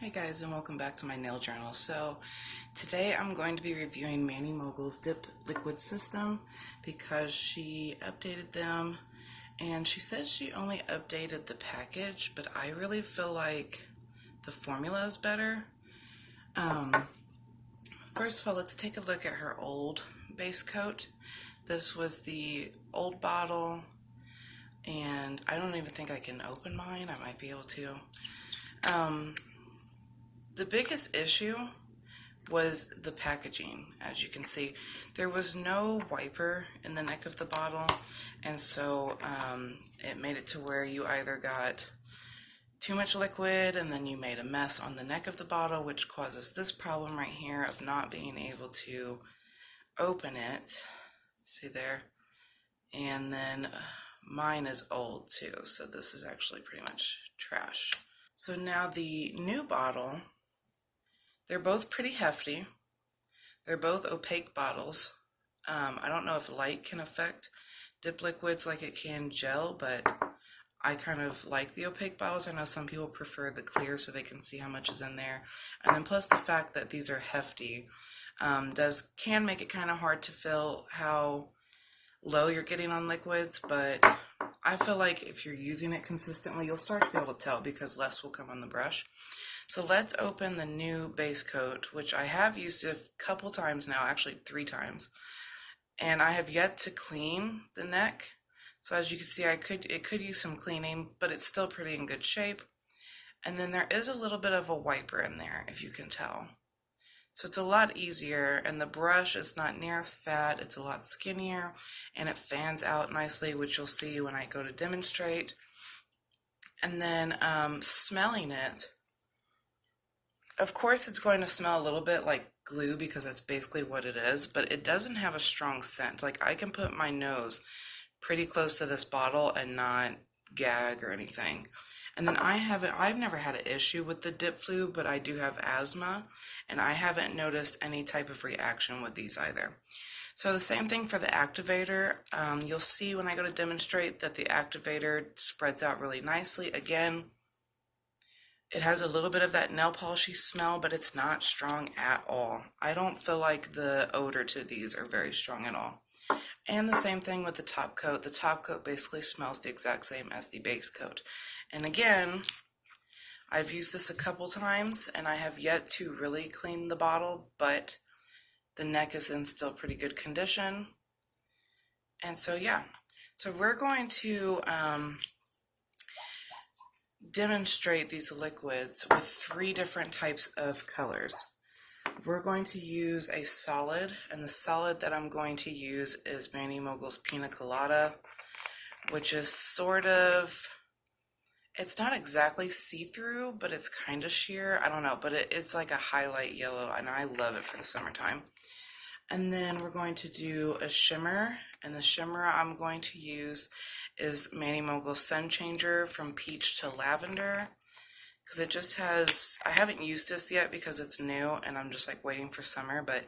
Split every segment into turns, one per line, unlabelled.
Hey guys, and welcome back to my nail journal. So today I'm going to be reviewing Manny Mogul's dip liquid system because she updated them, and she says she only updated the package, but I really feel like the formula is better. First of all, let's take a look at her old base coat. This was the old bottle, and I don't even think I can open mine. I might be able to. The biggest issue was the packaging. As you can see, there was no wiper in the neck of the bottle, and so it made it to where you either got too much liquid and then you made a mess on the neck of the bottle, which causes this problem right here of not being able to open it. See there? And then mine is old too, so this is actually pretty much trash. So now the new bottle, they're both pretty hefty. They're both opaque bottles. I don't know if light can affect dip liquids like it can gel, but I kind of like the opaque bottles. I know some people prefer the clear so they can see how much is in there. And then plus the fact that these are hefty can make it kind of hard to feel how low you're getting on liquids, but I feel like if you're using it consistently, you'll start to be able to tell because less will come on the brush. So let's open the new base coat, which I have used a couple times now, actually 3 times. And I have yet to clean the neck. So as you can see, it could use some cleaning, but it's still pretty in good shape. And then there is a little bit of a wiper in there, if you can tell. So it's a lot easier, and the brush is not near as fat, it's a lot skinnier, and it fans out nicely, which you'll see when I go to demonstrate. And then smelling it, of course it's going to smell a little bit like glue because that's basically what it is, but it doesn't have a strong scent. Like I can put my nose pretty close to this bottle and not gag or anything. And then I've never had an issue with the dip fluid, but I do have asthma, and I haven't noticed any type of reaction with these either. So the same thing for the activator. You'll see when I go to demonstrate that the activator spreads out really nicely. Again, it has a little bit of that nail polishy smell, but it's not strong at all. I don't feel like the odor to these are very strong at all. And the same thing with the top coat. The top coat basically smells the exact same as the base coat. And again, I've used this a couple times and I have yet to really clean the bottle, but the neck is in still pretty good condition. And so yeah, so we're going to demonstrate these liquids with 3 different types of colors. We're going to use a solid, and the solid that I'm going to use is Manny Mogul's Pina Colada, which is sort of, it's not exactly see-through, but it's kind of sheer. I don't know, but it's like a highlight yellow, and I love it for the summertime. And then we're going to do a shimmer, and the shimmer I'm going to use is Manny Mogul's Sun Changer from Peach to Lavender, because it just has, I haven't used this yet because it's new and I'm just like waiting for summer, but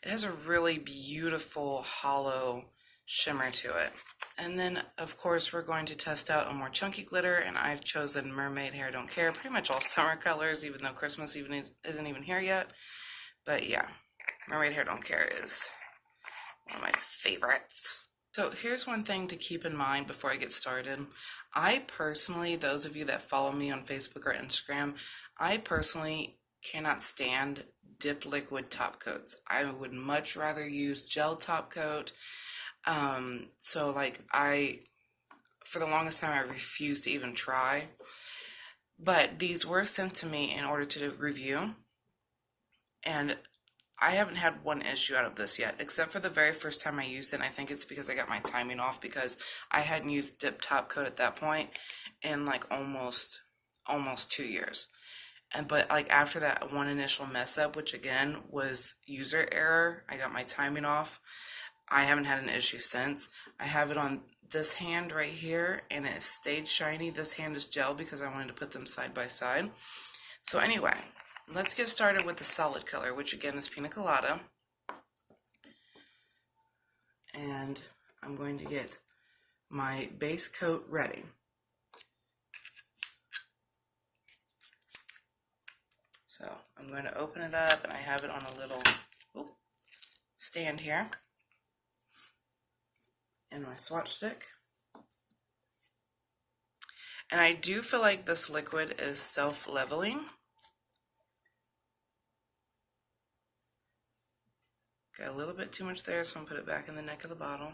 it has a really beautiful hollow shimmer to it. And then of course we're going to test out a more chunky glitter, and I've chosen Mermaid Hair Don't Care, pretty much all summer colors, even though Christmas isn't even here yet. But yeah, Mermaid Hair Don't Care is one of my favorites. So here's one thing to keep in mind before I get started. I personally, those of you that follow me on Facebook or Instagram, I personally cannot stand dip liquid top coats. I would much rather use gel top coat. So like for the longest time, I refused to even try. But these were sent to me in order to review, and I haven't had one issue out of this yet, except for the very first time I used it, and I think it's because I got my timing off because I hadn't used dip top coat at that point in like almost 2 years. But like after that one initial mess up, which again was user error, I got my timing off. I haven't had an issue since. I have it on this hand right here, and it stayed shiny. This hand is gel because I wanted to put them side by side. So anyway, let's get started with the solid color, which again is Pina Colada. And I'm going to get my base coat ready. So I'm going to open it up, and I have it on a little stand here and my swatch stick. And I do feel like this liquid is self-leveling. Got a little bit too much there, so I'm going to put it back in the neck of the bottle.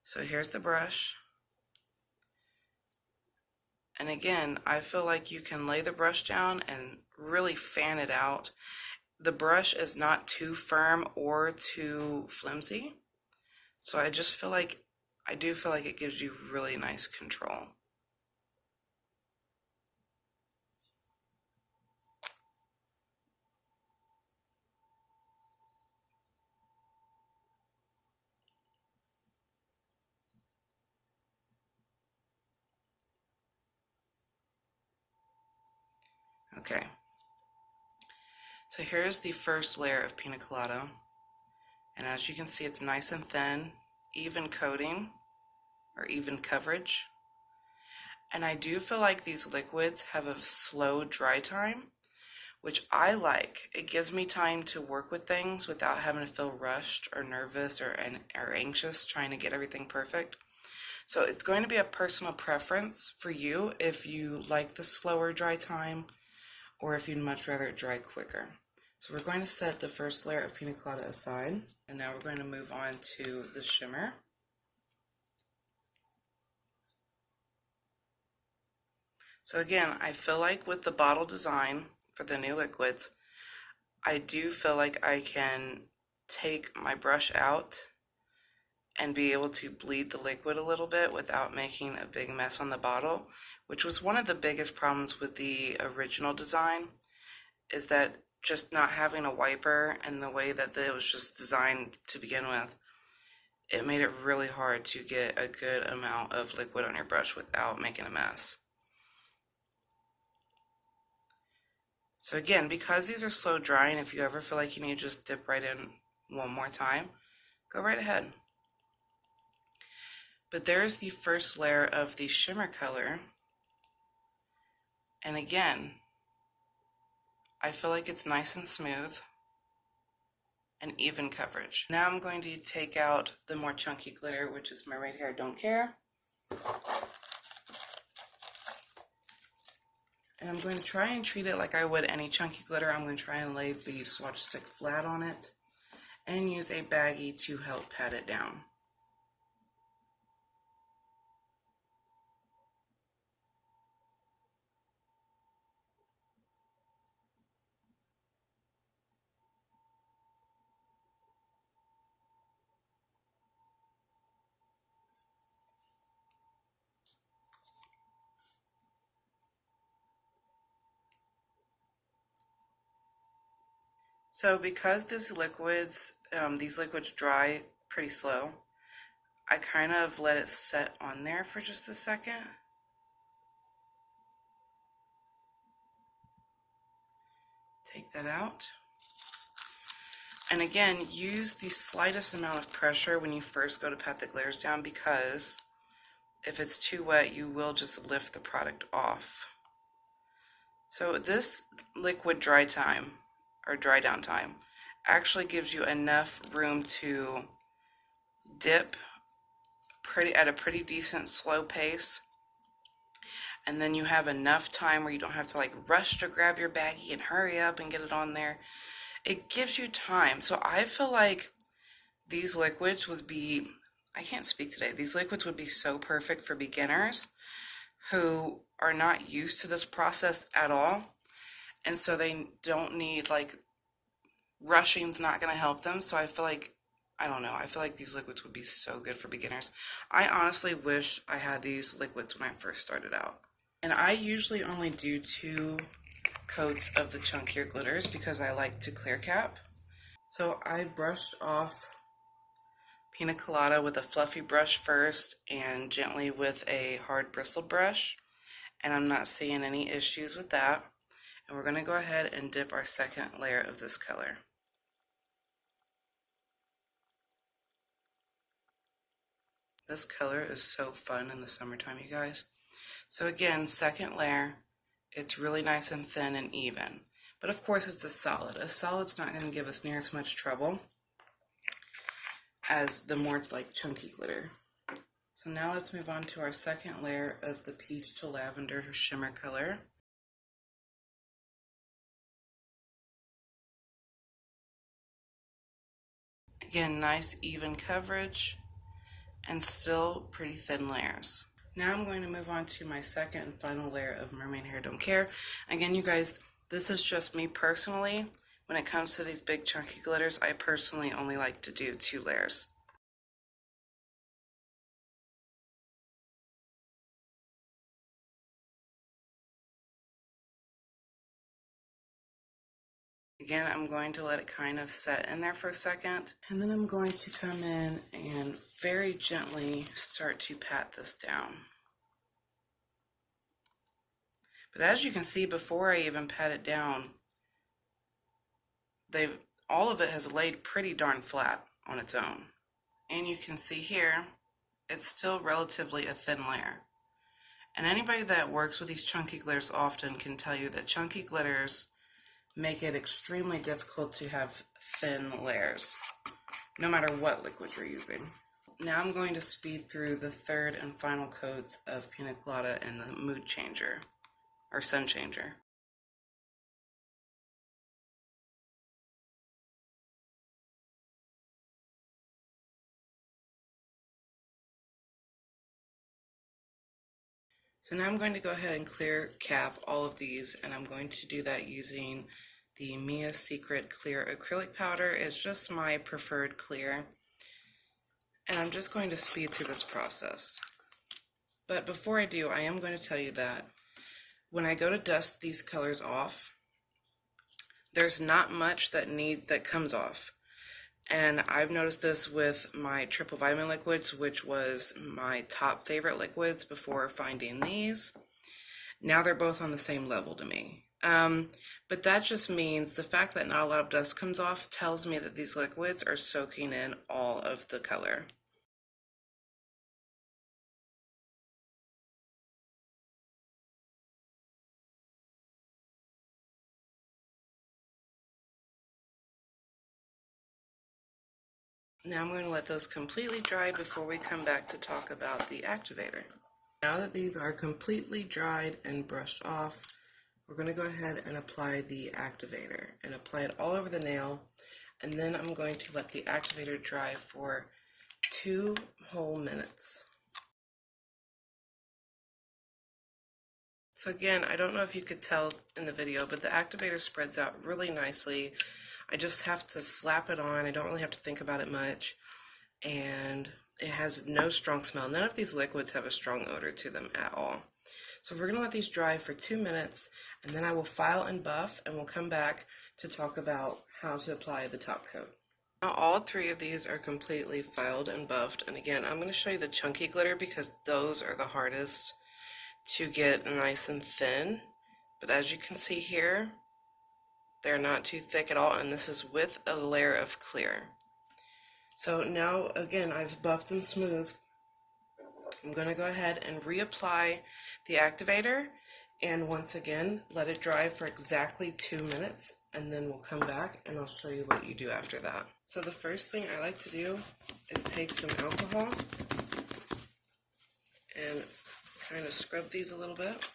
So here's the brush. And again, I feel like you can lay the brush down and really fan it out. The brush is not too firm or too flimsy. So I just feel like, I do feel like it gives you really nice control. Okay. So here's the first layer of pina colada. And as you can see, it's nice and thin, even coating, or even coverage. And I do feel like these liquids have a slow dry time, which I like. It gives me time to work with things without having to feel rushed or nervous or anxious trying to get everything perfect. So it's going to be a personal preference for you if you like the slower dry time or if you'd much rather it dry quicker. So we're going to set the first layer of pina colada aside, and now we're going to move on to the shimmer. So again, I feel like with the bottle design for the new liquids, I do feel like I can take my brush out and be able to bleed the liquid a little bit without making a big mess on the bottle, which was one of the biggest problems with the original design, is that just not having a wiper and the way that it was just designed to begin with, it made it really hard to get a good amount of liquid on your brush without making a mess. So again, because these are slow drying, if you ever feel like you need to just dip right in one more time, go right ahead. But there's the first layer of the shimmer color. And again, I feel like it's nice and smooth and even coverage. Now I'm going to take out the more chunky glitter, which is my Right Hair Don't Care. And I'm going to try and treat it like I would any chunky glitter. I'm going to try and lay the swatch stick flat on it and use a baggie to help pat it down. So because these liquids dry pretty slow, I kind of let it set on there for just a second. Take that out. And again, use the slightest amount of pressure when you first go to pat the glitters down, because if it's too wet, you will just lift the product off. So this liquid dry time, or dry down time, actually gives you enough room to dip at a pretty decent slow pace, and then you have enough time where you don't have to like rush to grab your baggie and hurry up and get it on there. It gives you time. So I feel like these liquids would be, I can't speak today, these liquids would be so perfect for beginners who are not used to this process at all, and so they don't need, like, rushing's not going to help them. So I feel like, I don't know, I feel like these liquids would be so good for beginners. I honestly wish I had these liquids when I first started out. And I usually only do 2 coats of the chunkier glitters because I like to clear cap. So I brushed off pina colada with a fluffy brush first and gently with a hard bristled brush, and I'm not seeing any issues with that. And we're going to go ahead and dip our second layer of this color. This color is so fun in the summertime, you guys. So again, second layer It's really nice and thin and even. But of course it's a solid. A solid's not going to give us near as much trouble as the more like chunky glitter. So now let's move on to our second layer of the peach to lavender shimmer color. Again, nice even coverage and still pretty thin layers. Now I'm going to move on to my second and final layer of Mermaid Hair Don't Care. Again, you guys, this is just me personally. When it comes to these big chunky glitters, I personally only like to do 2 layers. Again, I'm going to let it kind of set in there for a second, and then I'm going to come in and very gently start to pat this down. But as you can see, before I even pat it down, all of it has laid pretty darn flat on its own. And you can see here, it's still relatively a thin layer. And anybody that works with these chunky glitters often can tell you that chunky glitters make it extremely difficult to have thin layers, no matter what liquid you're using. Now I'm going to speed through the third and final coats of Pina Colada and the Mood Changer, or Sun Changer. So now I'm going to go ahead and clear cap all of these, and I'm going to do that using the Mia Secret Clear Acrylic Powder. It's just my preferred clear, and I'm just going to speed through this process. But before I do, I am going to tell you that when I go to dust these colors off, there's not much that comes off. And I've noticed this with my triple vitamin liquids, which was my top favorite liquids before finding these. Now they're both on the same level to me. But that just means the fact that not a lot of dust comes off tells me that these liquids are soaking in all of the color. Now I'm going to let those completely dry before we come back to talk about the activator. Now that these are completely dried and brushed off, we're going to go ahead and apply the activator and apply it all over the nail, and then I'm going to let the activator dry for 2 whole minutes. So again, I don't know if you could tell in the video, but the activator spreads out really nicely. I just have to slap it on. I don't really have to think about it much, and it has no strong smell. None of these liquids have a strong odor to them at all. So we're going to let these dry for 2 minutes, and then I will file and buff, and we'll come back to talk about how to apply the top coat. Now all 3 of these are completely filed and buffed, and again, I'm going to show you the chunky glitter because those are the hardest to get nice and thin. But as you can see here, they're not too thick at all, and this is with a layer of clear. So now, again, I've buffed them smooth. I'm going to go ahead and reapply the activator, and once again, let it dry for exactly 2 minutes, and then we'll come back and I'll show you what you do after that. So the first thing I like to do is take some alcohol and kind of scrub these a little bit.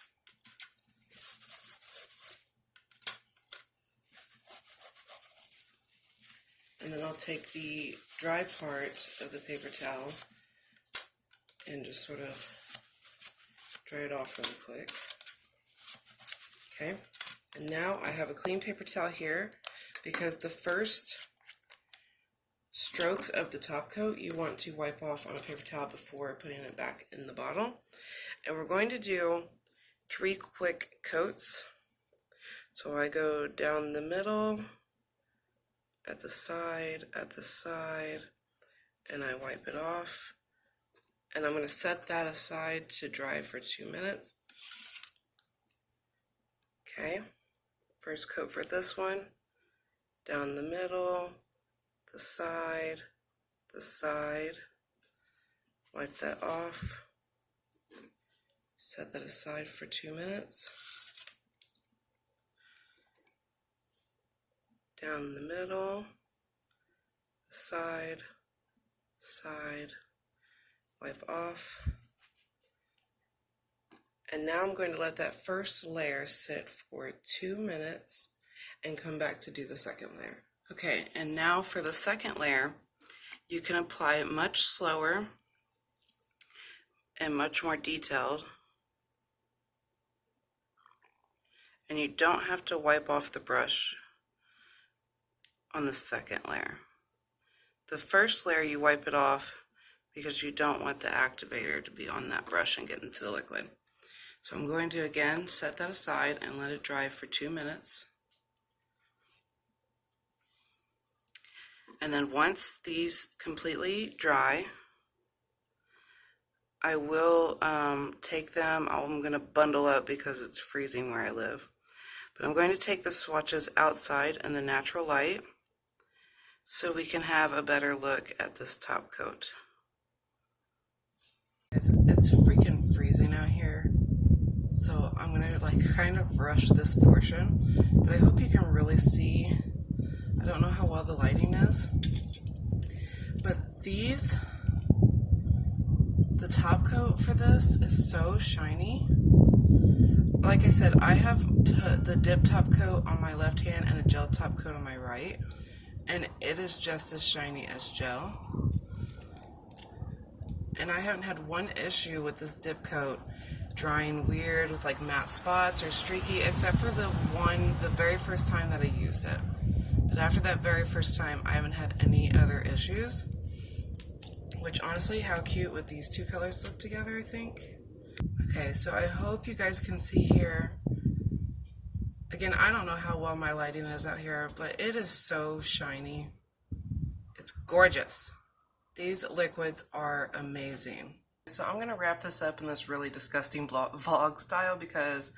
And then I'll take the dry part of the paper towel and just sort of dry it off really quick. Okay, and now I have a clean paper towel here because the first strokes of the top coat you want to wipe off on a paper towel before putting it back in the bottle. And we're going to do 3 quick coats. So I go down the middle, at the side, and I wipe it off. And I'm going to set that aside to dry for 2 minutes. Okay, first coat for this one, down the middle, the side, wipe that off, set that aside for 2 minutes. down the middle, side, side, wipe off. And now I'm going to let that first layer sit for 2 minutes and come back to do the second layer. Okay, and now for the second layer, you can apply it much slower and much more detailed. And you don't have to wipe off the brush on the second layer. The first layer you wipe it off because you don't want the activator to be on that brush and get into the liquid. So I'm going to again set that aside and let it dry for 2 minutes. And then once these completely dry, I will take them, I'm going to bundle up because it's freezing where I live. But I'm going to take the swatches outside in the natural light so we can have a better look at this top coat. It's freaking freezing out here, so I'm going to like kind of rush this portion, but I hope you can really see. I don't know how well the lighting is, but the top coat for this is so shiny. Like I said, I have the dip top coat on my left hand and a gel top coat on my right, and it is just as shiny as gel. And I haven't had one issue with this dip coat drying weird with like matte spots or streaky, except for the very first time that I used it. But after that very first time, I haven't had any other issues. Which honestly, how cute would these two colors look together, I think. Okay, so I hope you guys can see here. Again, I don't know how well my lighting is out here, but it is so shiny. It's gorgeous. These liquids are amazing. So I'm going to wrap this up in this really disgusting vlog style because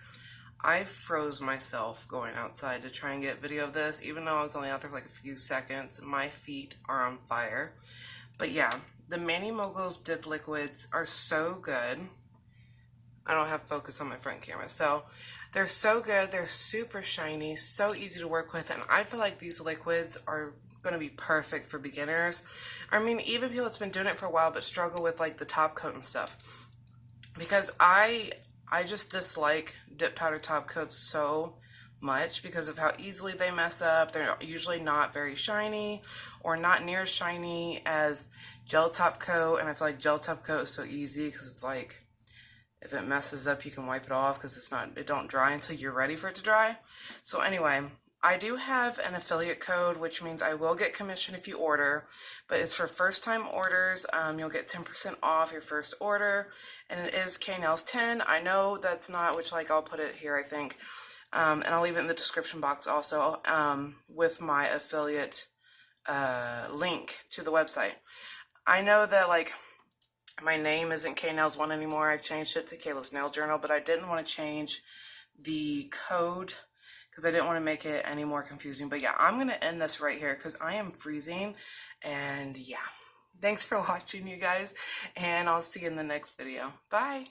I froze myself going outside to try and get video of this. Even though I was only out there for like a few seconds, my feet are on fire. But yeah, the Mani Moguls dip liquids are so good. I don't have focus on my front camera. So they're so good. They're super shiny, so easy to work with. And I feel like these liquids are going to be perfect for beginners. I mean, even people that's been doing it for a while but struggle with like the top coat and stuff. Because I just dislike dip powder top coats so much because of how easily they mess up. They're usually not very shiny or not near as shiny as gel top coat. And I feel like gel top coat is so easy because it's like, if it messes up, you can wipe it off because it don't dry until you're ready for it to dry. So anyway, I do have an affiliate code, which means I will get commission if you order, but it's for first time orders. You'll get 10% off your first order, and it is KNails10. I know that's not, which like I'll put it here, I think, and I'll leave it in the description box also, with my affiliate link to the website. I know that like my name isn't KNails1 anymore. I've changed it to Kayla's Nail Journal, but I didn't want to change the code because I didn't want to make it any more confusing. But yeah, I'm going to end this right here because I am freezing. And yeah, thanks for watching, you guys, and I'll see you in the next video. Bye.